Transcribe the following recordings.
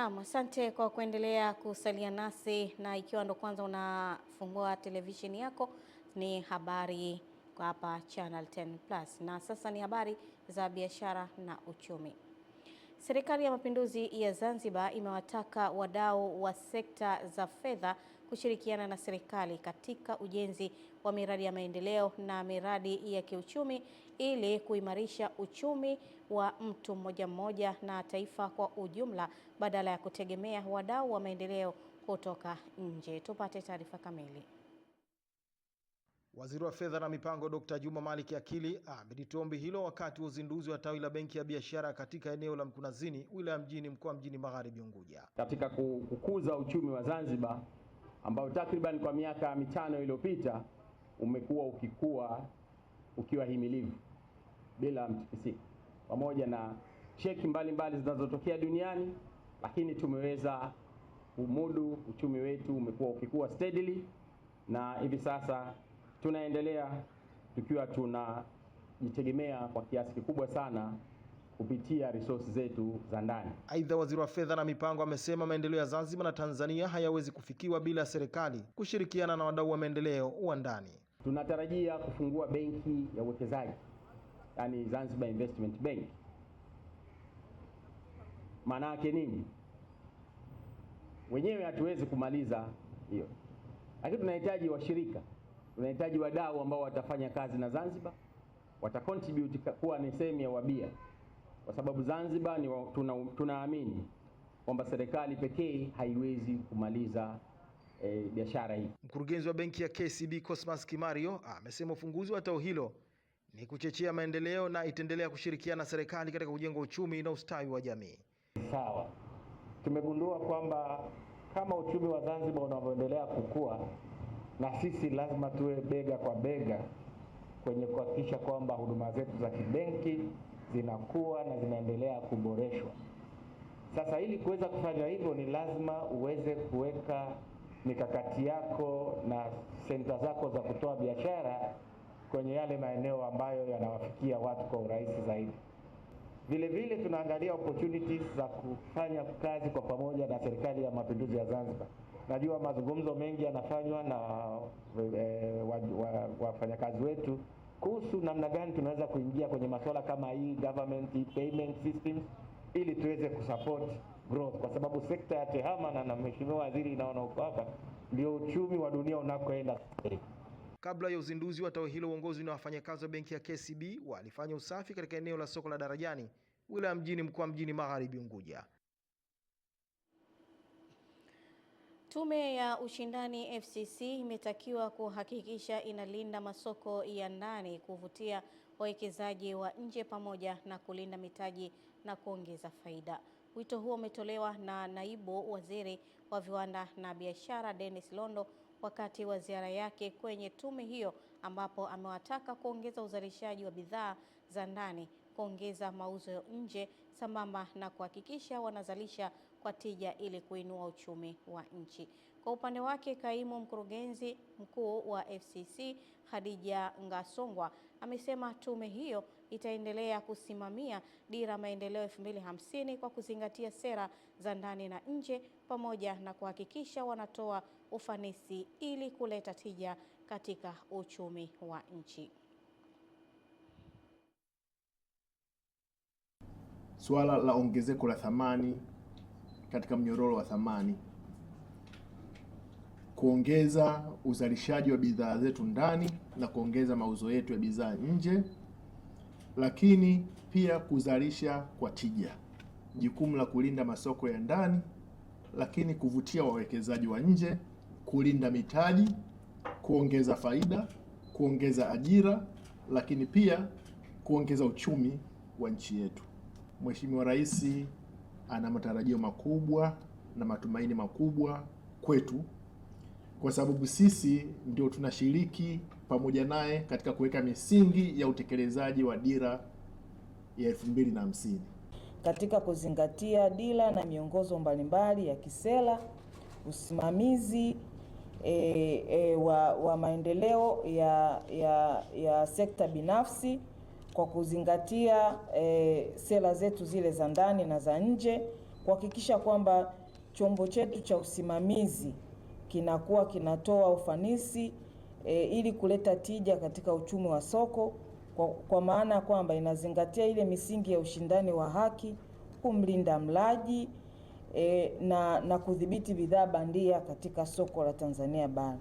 Naam, asante kwa kuendelea kusalia nasi, na ikiwa ndo kwanza unafungua televisheni yako, ni habari kwa hapa Channel 10 Plus. Na sasa ni habari za biashara na uchumi. Serikali ya Mapinduzi ya Zanzibar imewataka wadau wa sekta za fedha kushirikiana na serikali katika ujenzi wa miradi ya maendeleo na miradi ya kiuchumi ili kuimarisha uchumi wa mtu mmoja mmoja na taifa kwa ujumla badala ya kutegemea wadau wa maendeleo kutoka nje. Tupate taarifa kamili. Waziri wa Fedha na Mipango Dr. Juma Malik Akili amelitoa ombi hilo wakati wa uzinduzi wa tawi la Benki ya Biashara katika eneo la Mkunazini, wilaya Mjini, mkoa Mjini Magharibi Unguja. Katika kukuza uchumi wa Zanzibar ambao takriban kwa miaka 5 iliyopita umekuwa ukiwa himilivu bila mtikisiko, pamoja na cheki mbalimbali zinazotokea duniani, lakini tumeweza kumudu uchumi wetu, umekuwa ukikua steadily, na hivi sasa tunaendelea tukiwa tunajitegemea kwa kiasi kikubwa sana kupitia resources zetu za ndani. Aidha, waziri wa Fedha na Mipango amesema maendeleo ya Zanzibar na Tanzania hayawezi kufikiwa bila serikali kushirikiana na wadau wa maendeleo wa ndani. Tunatarajia kufungua benki ya uwekezaji, yani Zanzibar Investment Bank. Maana yake nini? Wenyewe hatuwezi kumaliza hiyo, lakini tunahitaji washirika, tunahitaji wadau ambao watafanya kazi na Zanzibar, watacontribute kuwa ni sehemu ya wabia, kwa sababu Zanzibar ni tunaamini kwamba serikali pekee haiwezi kumaliza biashara hii. Mkurugenzi wa benki ya KCB Cosmas Kimario amesema ufunguzi wa tawi hilo ni kuchochea maendeleo na itaendelea kushirikiana na serikali katika kujenga uchumi na ustawi wa jamii. Sawa. Tumegundua kwamba kama uchumi wa Zanzibar unavyoendelea kukua, na sisi lazima tuwe bega kwa bega kwenye kuhakikisha kwamba huduma zetu za kibenki zinakuwa na zinaendelea kuboreshwa. Sasa ili kuweza kufanya hivyo ni lazima uweze kuweka mikakati yako na senta zako za kutoa biashara kwenye yale maeneo ambayo yanawafikia watu kwa urahisi zaidi. Vile vile tunaangalia opportunities za kufanya kazi kwa pamoja na Serikali ya Mapinduzi ya Zanzibar. Najua mazungumzo mengi yanafanywa na wafanyakazi wetu kuhusu namna gani tunaweza kuingia kwenye masuala kama hii government payment systems ili tuweze kusupport growth, kwa sababu sekta ya tehama na mheshimiwa waziri inaona uko hapa ndio uchumi wa dunia unakoenda. Kabla ya uzinduzi wa tawi hilo, uongozi na wafanyakazi wa benki ya KCB walifanya usafi katika eneo la soko la Darajani, wilaya Mjini, mkoa Mjini Magharibi Unguja. Tume ya Ushindani FCC imetakiwa kuhakikisha inalinda masoko ya ndani, kuvutia wawekezaji wa nje pamoja na kulinda mitaji na kuongeza faida. Wito huo umetolewa na Naibu Waziri wa Viwanda na Biashara Dennis Londo wakati wa ziara yake kwenye tume hiyo, ambapo amewataka kuongeza uzalishaji wa bidhaa za ndani, kuongeza mauzo ya nje sambamba na kuhakikisha wanazalisha kwa tija ili kuinua uchumi wa nchi. Kwa upande wake, kaimu mkurugenzi mkuu wa FCC Khadija Ngasongwa amesema tume hiyo itaendelea kusimamia dira maendeleo 2050 kwa kuzingatia sera za ndani na nje pamoja na kuhakikisha wanatoa ufanisi ili kuleta tija katika uchumi wa nchi. Suala la ongezeko la thamani katika mnyororo wa thamani, kuongeza uzalishaji wa bidhaa zetu ndani na kuongeza mauzo yetu ya bidhaa nje, lakini pia kuzalisha kwa tija. Jukumu la kulinda masoko ya ndani, lakini kuvutia wawekezaji wa nje, kulinda mitaji, kuongeza faida, kuongeza ajira, lakini pia kuongeza uchumi wa nchi yetu. Mheshimiwa Rais ana matarajio makubwa na matumaini makubwa kwetu, kwa sababu sisi ndio tunashiriki pamoja naye katika kuweka misingi ya utekelezaji wa dira ya 2050. Katika kuzingatia dira na miongozo mbalimbali ya kisera, usimamizi wa maendeleo ya sekta binafsi kwa kuzingatia sera zetu zile za ndani na za nje, kuhakikisha kwamba chombo chetu cha usimamizi kinakuwa kinatoa ufanisi ili kuleta tija katika uchumi wa soko, kwa maana kwamba inazingatia ile misingi ya ushindani wa haki, kumlinda mlaji na kudhibiti bidhaa bandia katika soko la Tanzania bara.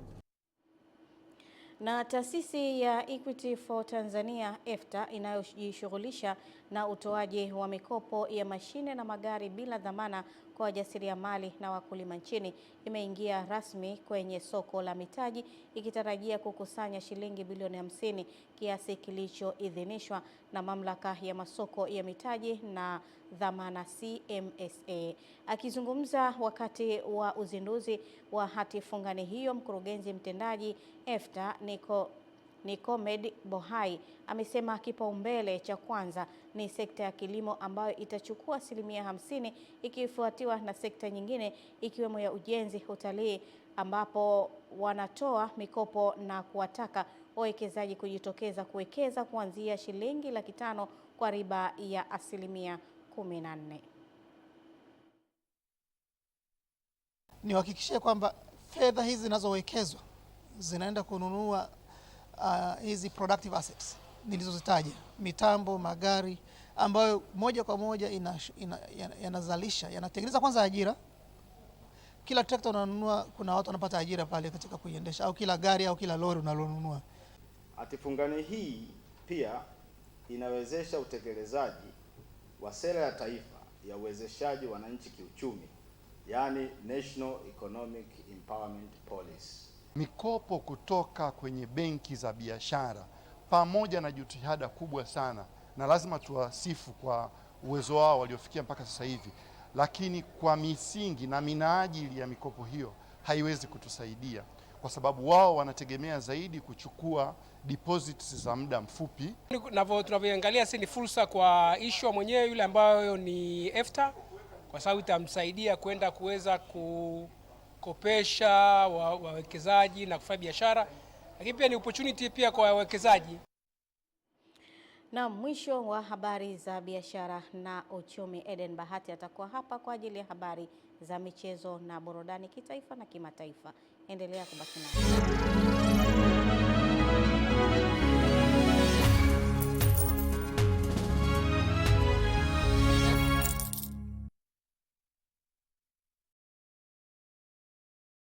Na taasisi ya Equity for Tanzania EFTA inayojishughulisha na utoaji wa mikopo ya mashine na magari bila dhamana kwa wajasiriamali na wakulima nchini imeingia rasmi kwenye soko la mitaji ikitarajia kukusanya shilingi bilioni 50, kiasi kilichoidhinishwa na mamlaka ya masoko ya mitaji na dhamana CMSA. Akizungumza wakati wa uzinduzi wa hati fungani hiyo, mkurugenzi mtendaji EFTA Nicomed Bohai amesema kipaumbele cha kwanza ni sekta ya kilimo ambayo itachukua 50%, ikifuatiwa na sekta nyingine ikiwemo ya ujenzi, utalii, ambapo wanatoa mikopo na kuwataka wawekezaji kujitokeza kuwekeza kuanzia shilingi 500,000 kwa riba ya 14%. Niwahakikishie kwamba fedha hizi zinazowekezwa zinaenda kununua hizi productive assets nilizozitaja, mitambo, magari, ambayo moja kwa moja yanazalisha, yanatengeneza kwanza ajira. Kila trekta unanunua kuna watu wanapata ajira pale katika kuiendesha, au kila gari au kila lori unalonunua. Hati fungani hii pia inawezesha utekelezaji wa sera ya taifa ya uwezeshaji wananchi kiuchumi, yani National Economic Empowerment Policy. Mikopo kutoka kwenye benki za biashara pamoja na jitihada kubwa sana, na lazima tuwasifu kwa uwezo wao waliofikia mpaka sasa hivi, lakini kwa misingi na minajili ya mikopo hiyo haiwezi kutusaidia, kwa sababu wao wanategemea zaidi kuchukua deposits za muda mfupi. Tunavyoangalia si ni fursa kwa issuer mwenyewe yule ambayo ni EFTA, kwa sababu itamsaidia kwenda kuweza kukopesha wawekezaji na kufanya biashara, lakini pia ni opportunity pia kwa wawekezaji. Na mwisho wa habari za biashara na uchumi, Eden Bahati atakuwa hapa kwa ajili ya habari za michezo na burudani kitaifa na kimataifa. Endelea kubaki nasi.